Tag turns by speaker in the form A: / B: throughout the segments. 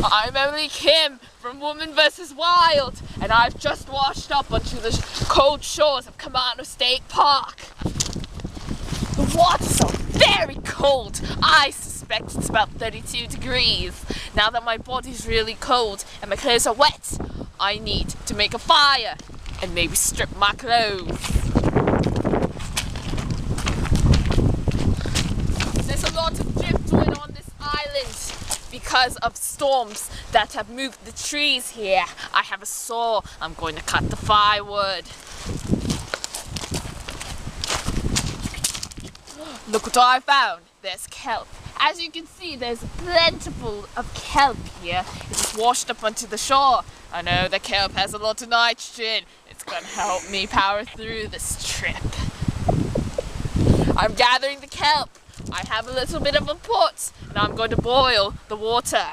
A: I'm only Kim from Woman vs. Wild, and I've just washed up onto the cold shores of Kamano State Park. The water's so very cold. I suspect it's about 32 degrees. Now that my body's really cold and my clothes are wet, I need to make a fire and maybe strip my clothes. There's a lot of driftwood on this island because of storms that have moved the trees here. I have a saw. I'm going to cut the firewood. Look what I found. There's kelp. As you can see, there's plentiful of kelp here. It's washed up onto the shore. I know the kelp has a lot of nitrogen. It's going to help me power through this trip. I'm gathering the kelp. I have a little bit of a pot, and I'm going to boil the water.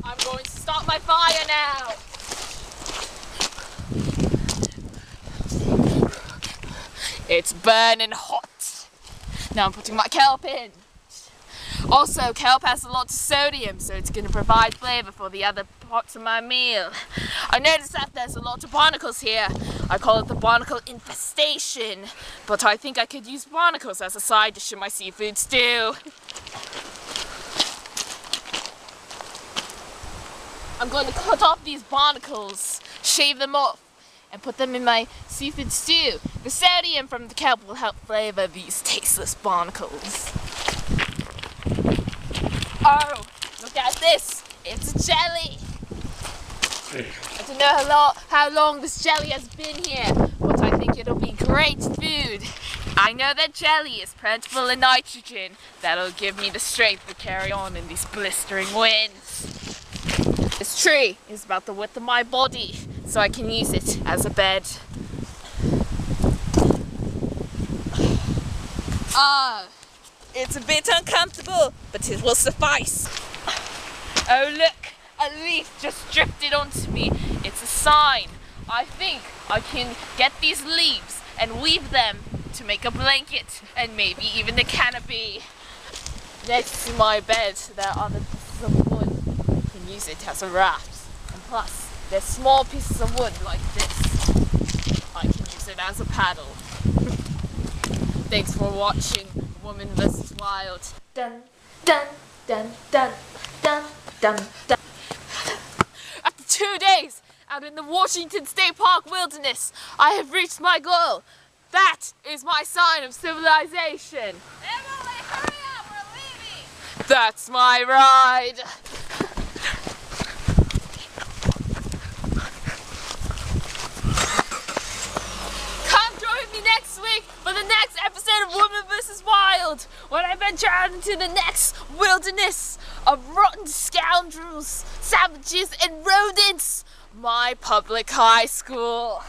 A: I'm going to start my fire now. It's burning hot. Now I'm putting my kelp in. Also, kelp has a lot of sodium, so it's going to provide flavour for the other parts of my meal. I noticed that there's a lot of barnacles here. I call it the barnacle infestation, but I think I could use barnacles as a side dish in my seafood stew. I'm going to cut off these barnacles, shave them off, and put them in my seafood stew. The sodium from the kelp will help flavour these tasteless barnacles. Oh, look at this! It's a jelly! I don't know how long this jelly has been here, but I think it'll be great food. I know that jelly is plentiful in nitrogen. That'll give me the strength to carry on in these blistering winds. This tree is about the width of my body, so I can use it as a bed. It's a bit uncomfortable, but it will suffice. Oh look, a leaf just drifted onto me. It's a sign. I think I can get these leaves and weave them to make a blanket and maybe even a canopy. Next to my bed there are the pieces of wood. I can use it as a raft. And plus, there's small pieces of wood like this. I can use it as a paddle. Thanks for watching Woman vs. Wild. Dun, dun, dun, dun, dun, dun, dun. After 2 days out in the Washington State Park wilderness, I have reached my goal. That is my sign of civilization. Emily, hurry up, we're leaving. That's my ride. Next week for the next episode of Woman vs. Wild, when I venture out into the next wilderness of rotten scoundrels, savages and rodents, my public high school.